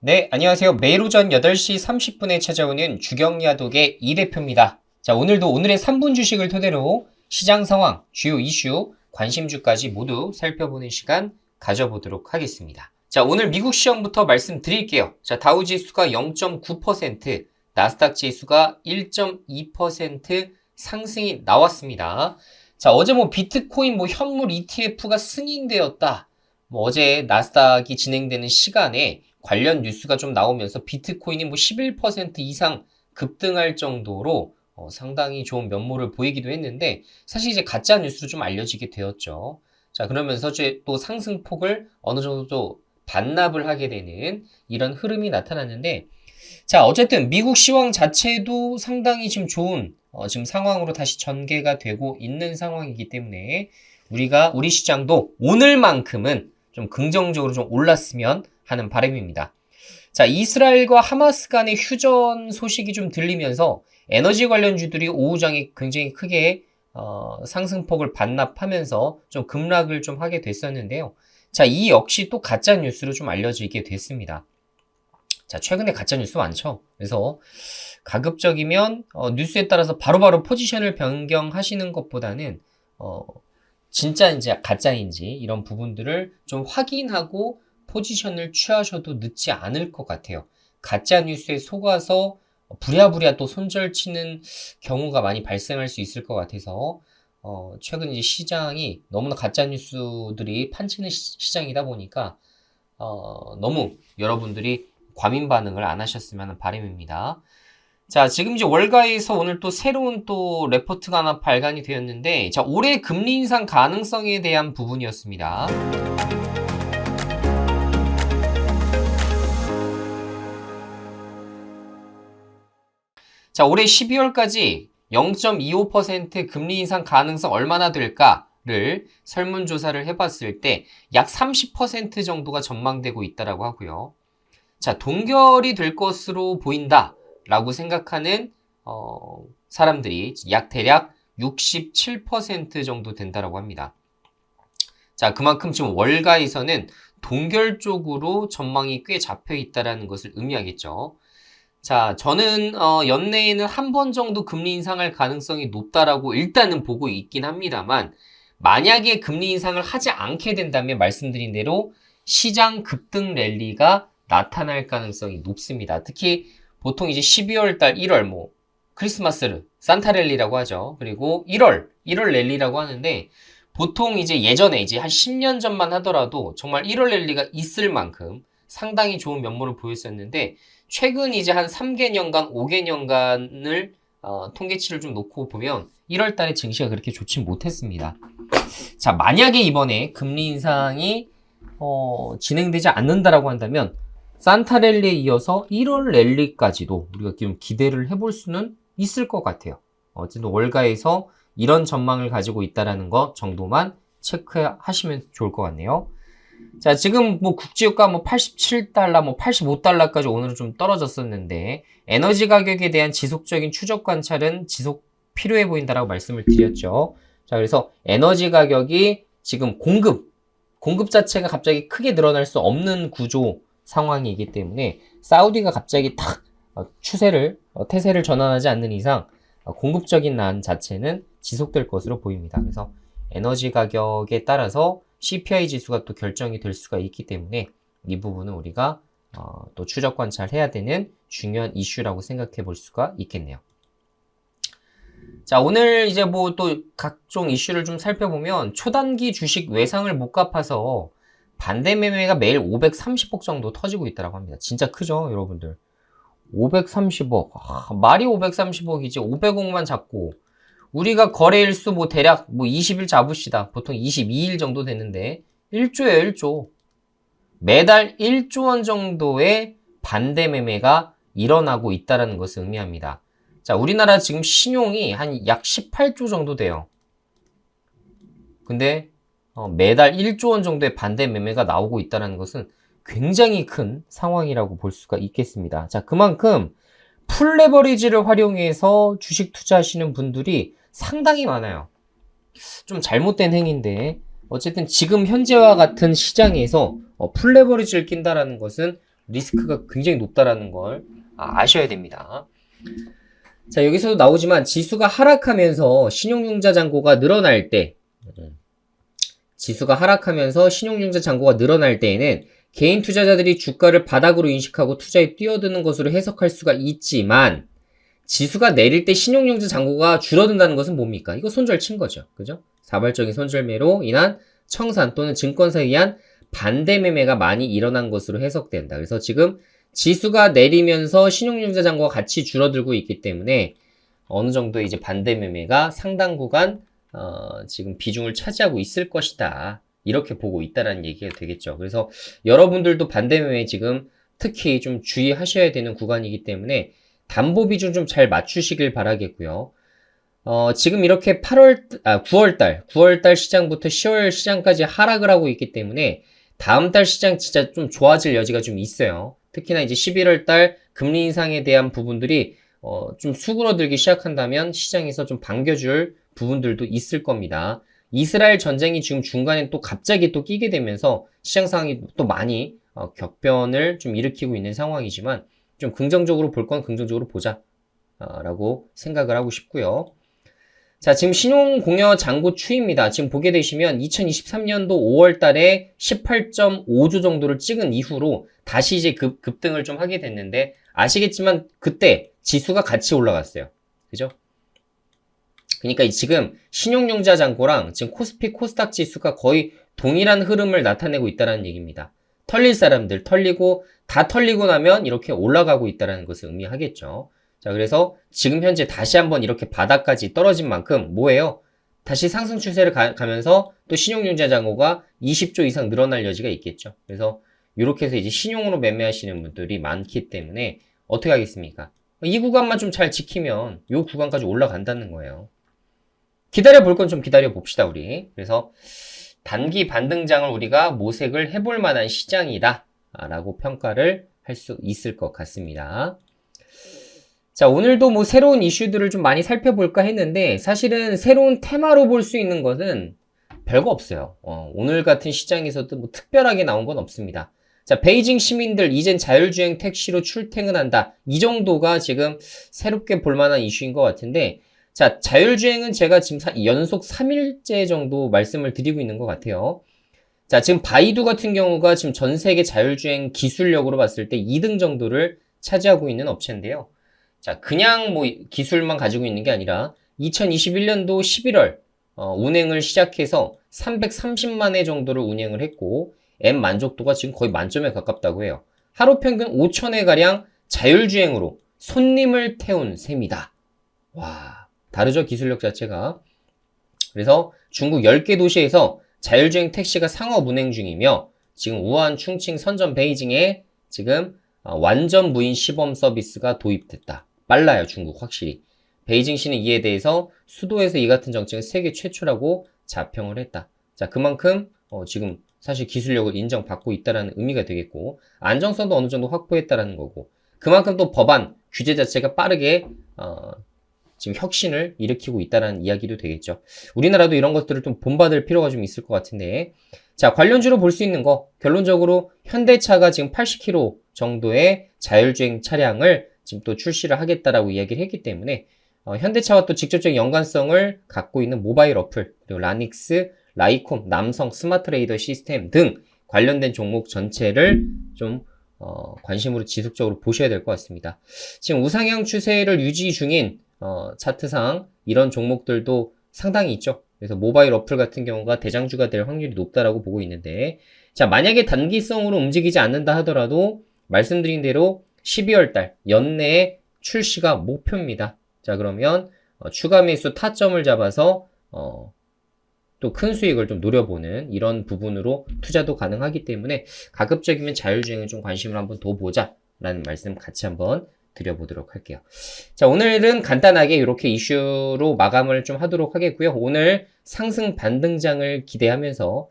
네, 안녕하세요. 매일 오전 8시 30분에 찾아오는 주경야독의 이 대표입니다. 자, 오늘도 오늘의 3분 주식을 토대로 시장 상황, 주요 이슈, 관심주까지 모두 살펴보는 시간 가져보도록 하겠습니다. 자, 오늘 미국 시황부터 말씀드릴게요. 자, 다우 지수가 0.9%, 나스닥 지수가 1.2% 상승이 나왔습니다. 자, 어제 비트코인 현물 ETF가 승인되었다. 어제 나스닥이 진행되는 시간에 관련 뉴스가 좀 나오면서 비트코인이 11% 이상 급등할 정도로 상당히 좋은 면모를 보이기도 했는데, 사실 이제 가짜 뉴스로 좀 알려지게 되었죠. 자, 그러면서 이제 또 상승폭을 어느 정도 반납을 하게 되는 이런 흐름이 나타났는데, 자, 어쨌든 미국 시황 자체도 상당히 지금 좋은 지금 상황으로 다시 전개가 되고 있는 상황이기 때문에 우리 시장도 오늘만큼은 좀 긍정적으로 좀 올랐으면 하는 바람입니다. 자, 이스라엘과 하마스 간의 휴전 소식이 좀 들리면서 에너지 관련주들이 오후장에 굉장히 크게 상승폭을 반납하면서 좀 급락을 좀 하게 됐었는데요. 자, 이 역시 또 가짜 뉴스로 좀 알려지게 됐습니다. 자, 최근에 가짜 뉴스 많죠. 그래서 가급적이면 뉴스에 따라서 바로바로 포지션을 변경하시는 것보다는 진짜인지 가짜인지 이런 부분들을 좀 확인하고 포지션을 취하셔도 늦지 않을 것 같아요. 가짜 뉴스에 속아서 부랴부랴 또 손절치는 경우가 많이 발생할 수 있을 것 같아서 최근 이제 시장이 너무나 가짜 뉴스들이 판치는 시장이다 보니까 너무 여러분들이 과민 반응을 안 하셨으면 하는 바람입니다. 자, 지금 이제 월가에서 오늘 또 새로운 또 레포트가 하나 발간이 되었는데, 자, 올해 금리 인상 가능성에 대한 부분이었습니다. 자, 올해 12월까지 0.25% 금리 인상 가능성 얼마나 될까를 설문조사를 해봤을 때 약 30% 정도가 전망되고 있다라고 하고요. 자, 동결이 될 것으로 보인다 라고 생각하는 사람들이 대략 67% 정도 된다라고 합니다. 자, 그만큼 지금 월가에서는 동결 쪽으로 전망이 꽤 잡혀 있다라는 것을 의미하겠죠. 자, 저는 연내에는 한 번 정도 금리 인상할 가능성이 높다라고 일단은 보고 있긴 합니다만, 만약에 금리 인상을 하지 않게 된다면 말씀드린 대로 시장 급등 랠리가 나타날 가능성이 높습니다. 특히 보통 이제 12월 달 1월 크리스마스를 산타 랠리라고 하죠. 그리고 1월 랠리라고 하는데, 보통 이제 예전에 이제 한 10년 전만 하더라도 정말 1월 랠리가 있을 만큼 상당히 좋은 면모를 보였었는데, 최근 이제 한 3개년간, 5개년간을 통계치를 좀 놓고 보면 1월 달에 증시가 그렇게 좋지 못했습니다. 자, 만약에 이번에 금리 인상이 진행되지 않는다라고 한다면 산타 랠리에 이어서 1월 랠리까지도 우리가 좀 기대를 해볼 수는 있을 것 같아요. 어쨌든 월가에서 이런 전망을 가지고 있다라는 것 정도만 체크하시면 좋을 것 같네요. 자, 지금 국제유가 87달러, 85달러까지 오늘은 좀 떨어졌었는데, 에너지 가격에 대한 지속적인 추적 관찰은 지속 필요해 보인다라고 말씀을 드렸죠. 자, 그래서 에너지 가격이 지금 공급 자체가 갑자기 크게 늘어날 수 없는 구조 상황이기 때문에 사우디가 갑자기 태세를 전환하지 않는 이상 공급적인 난 자체는 지속될 것으로 보입니다. 그래서 에너지 가격에 따라서 CPI 지수가 또 결정이 될 수가 있기 때문에 이 부분은 우리가 또 추적 관찰해야 되는 중요한 이슈라고 생각해 볼 수가 있겠네요. 자, 오늘 이제 또 각종 이슈를 좀 살펴보면 초단기 주식 외상을 못 갚아서 반대 매매가 매일 530억 정도 터지고 있다고 합니다. 진짜 크죠, 여러분들? 530억. 말이 530억이지. 500억만 잡고. 우리가 거래일수 대략 20일 잡으시다. 보통 22일 정도 되는데 1조예요, 1조. 매달 1조 원 정도의 반대 매매가 일어나고 있다는 것을 의미합니다. 자, 우리나라 지금 신용이 한 약 18조 정도 돼요. 근데 매달 1조 원 정도의 반대 매매가 나오고 있다는 것은 굉장히 큰 상황이라고 볼 수가 있겠습니다. 자, 그만큼 풀레버리지를 활용해서 주식 투자하시는 분들이 상당히 많아요. 좀 잘못된 행위인데, 어쨌든 지금 현재와 같은 시장에서 풀레버리지를 낀다라는 것은 리스크가 굉장히 높다라는 걸 아셔야 됩니다. 자, 여기서도 나오지만 지수가 하락하면서 신용융자 잔고가 늘어날 때, 지수가 하락하면서 신용융자 잔고가 늘어날 때에는 개인 투자자들이 주가를 바닥으로 인식하고 투자에 뛰어드는 것으로 해석할 수가 있지만, 지수가 내릴 때 신용융자 잔고가 줄어든다는 것은 뭡니까? 이거 손절 친 거죠. 그죠? 자발적인 손절매로 인한 청산 또는 증권사에 의한 반대 매매가 많이 일어난 것으로 해석된다. 그래서 지금 지수가 내리면서 신용융자 잔고가 같이 줄어들고 있기 때문에 어느 정도 이제 반대 매매가 상당 구간 지금 비중을 차지하고 있을 것이다. 이렇게 보고 있다라는 얘기가 되겠죠. 그래서 여러분들도 반대 매매 지금 특히 좀 주의하셔야 되는 구간이기 때문에 담보 비중 좀 잘 맞추시길 바라겠고요. 지금 이렇게 9월달 시장부터 10월 시장까지 하락을 하고 있기 때문에 다음 달 시장 진짜 좀 좋아질 여지가 좀 있어요. 특히나 이제 11월 달 금리 인상에 대한 부분들이 좀 수그러들기 시작한다면 시장에서 좀 반겨줄 부분들도 있을 겁니다. 이스라엘 전쟁이 지금 중간에 또 갑자기 또 끼게 되면서 시장 상황이 또 많이 격변을 좀 일으키고 있는 상황이지만 좀 긍정적으로 볼 건 긍정적으로 보자 라고 생각을 하고 싶고요. 자, 지금 신용공여 잔고 추이입니다. 지금 보게 되시면 2023년도 5월 달에 18.5조 정도를 찍은 이후로 다시 이제 급등을 좀 하게 됐는데 아시겠지만 그때 지수가 같이 올라갔어요. 그죠? 그러니까 지금 신용융자 잔고랑 지금 코스피 코스닥 지수가 거의 동일한 흐름을 나타내고 있다는 얘기입니다. 털릴 사람들 털리고 다 털리고 나면 이렇게 올라가고 있다는 것을 의미하겠죠. 자, 그래서 지금 현재 다시 한번 이렇게 바닥까지 떨어진 만큼 뭐예요? 다시 상승 추세를 가면서 또 신용융자 잔고가 20조 이상 늘어날 여지가 있겠죠. 그래서 이렇게 해서 이제 신용으로 매매하시는 분들이 많기 때문에 어떻게 하겠습니까? 이 구간만 좀 잘 지키면 이 구간까지 올라간다는 거예요. 기다려 볼 건 좀 기다려 봅시다, 우리. 그래서 단기 반등장을 우리가 모색을 해볼 만한 시장이다 라고 평가를 할 수 있을 것 같습니다. 자, 오늘도 뭐 새로운 이슈들을 좀 많이 살펴볼까 했는데 사실은 새로운 테마로 볼 수 있는 것은 별거 없어요. 오늘 같은 시장에서도 뭐 특별하게 나온 건 없습니다. 자, 베이징 시민들 이젠 자율주행 택시로 출퇴근한다. 이 정도가 지금 새롭게 볼 만한 이슈인 것 같은데 자, 자율주행은 제가 지금 연속 3일째 정도 말씀을 드리고 있는 것 같아요. 자, 지금 바이두 같은 경우가 지금 전 세계 자율주행 기술력으로 봤을 때 2등 정도를 차지하고 있는 업체인데요. 자, 그냥 뭐 기술만 가지고 있는 게 아니라 2021년도 11월 운행을 시작해서 330만 회 정도를 운행을 했고 앱 만족도가 지금 거의 만점에 가깝다고 해요. 하루 평균 5,000회가량 자율주행으로 손님을 태운 셈이다. 와, 다르죠, 기술력 자체가. 그래서 중국 10개 도시에서 자율주행 택시가 상업 운행 중이며 지금 우한, 충칭, 선전, 베이징에 지금 완전 무인 시범 서비스가 도입됐다. 빨라요, 중국 확실히. 베이징시는 이에 대해서 수도에서 이 같은 정책은 세계 최초라고 자평을 했다. 자, 그만큼 지금 사실 기술력을 인정받고 있다는 의미가 되겠고 안정성도 어느 정도 확보했다라는 거고 그만큼 또 법안, 규제 자체가 빠르게 지금 혁신을 일으키고 있다는 이야기도 되겠죠. 우리나라도 이런 것들을 좀 본받을 필요가 좀 있을 것 같은데 자, 관련주로 볼 수 있는 거 결론적으로 현대차가 지금 80km 정도의 자율주행 차량을 지금 또 출시를 하겠다라고 이야기를 했기 때문에 현대차와 또 직접적인 연관성을 갖고 있는 모바일 어플 그리고 라닉스, 라이콤, 남성, 스마트레이더 시스템 등 관련된 종목 전체를 좀 관심으로 지속적으로 보셔야 될 것 같습니다. 지금 우상향 추세를 유지 중인 차트상 이런 종목들도 상당히 있죠. 그래서 모바일 어플 같은 경우가 대장주가 될 확률이 높다라고 보고 있는데 자, 만약에 단기성으로 움직이지 않는다 하더라도 말씀드린 대로 12월 달 연내에 출시가 목표입니다. 자, 그러면 추가 매수 타점을 잡아서 또 큰 수익을 좀 노려보는 이런 부분으로 투자도 가능하기 때문에 가급적이면 자율주행을 좀 관심을 한번 더 보자 라는 말씀 같이 한번 드려보도록 할게요. 자, 오늘은 간단하게 이렇게 이슈로 마감을 좀 하도록 하겠고요. 오늘 상승 반등장을 기대하면서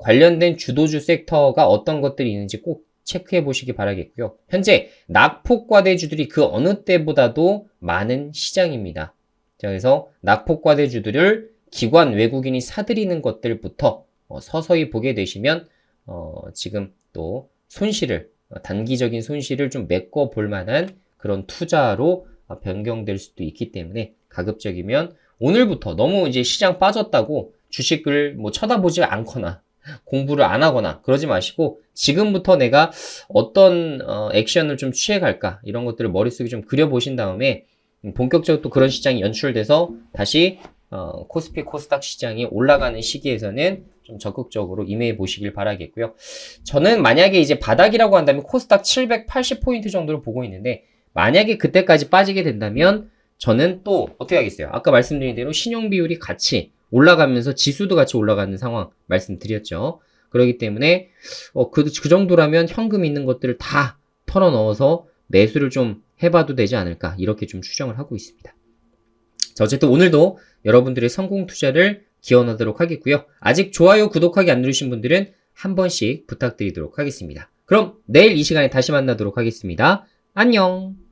관련된 주도주 섹터가 어떤 것들이 있는지 꼭 체크해 보시기 바라겠고요. 현재 낙폭과대주들이 그 어느 때보다도 많은 시장입니다. 자, 그래서 낙폭과대주들을 기관 외국인이 사들이는 것들부터 서서히 보게 되시면 지금 또 손실을 단기적인 손실을 좀 메꿔 볼 만한 그런 투자로 변경될 수도 있기 때문에 가급적이면 오늘부터 너무 이제 시장 빠졌다고 주식을 뭐 쳐다보지 않거나 공부를 안 하거나 그러지 마시고 지금부터 내가 어떤 액션을 좀 취해갈까 이런 것들을 머릿속에 좀 그려보신 다음에 본격적으로 또 그런 시장이 연출돼서 다시 코스피 코스닥 시장이 올라가는 시기에서는 좀 적극적으로 임해 보시길 바라겠고요. 저는 만약에 이제 바닥이라고 한다면 코스닥 780포인트 정도를 보고 있는데 만약에 그때까지 빠지게 된다면 저는 또 어떻게 하겠어요? 아까 말씀드린 대로 신용 비율이 같이 올라가면서 지수도 같이 올라가는 상황 말씀드렸죠. 그렇기 때문에 그 정도라면 현금 있는 것들을 다 털어 넣어서 매수를 좀 해봐도 되지 않을까 이렇게 좀 추정을 하고 있습니다. 자, 어쨌든 오늘도 여러분들의 성공 투자를 기원하도록 하겠고요. 아직 좋아요, 구독하기 안 누르신 분들은 한 번씩 부탁드리도록 하겠습니다. 그럼 내일 이 시간에 다시 만나도록 하겠습니다. 안녕!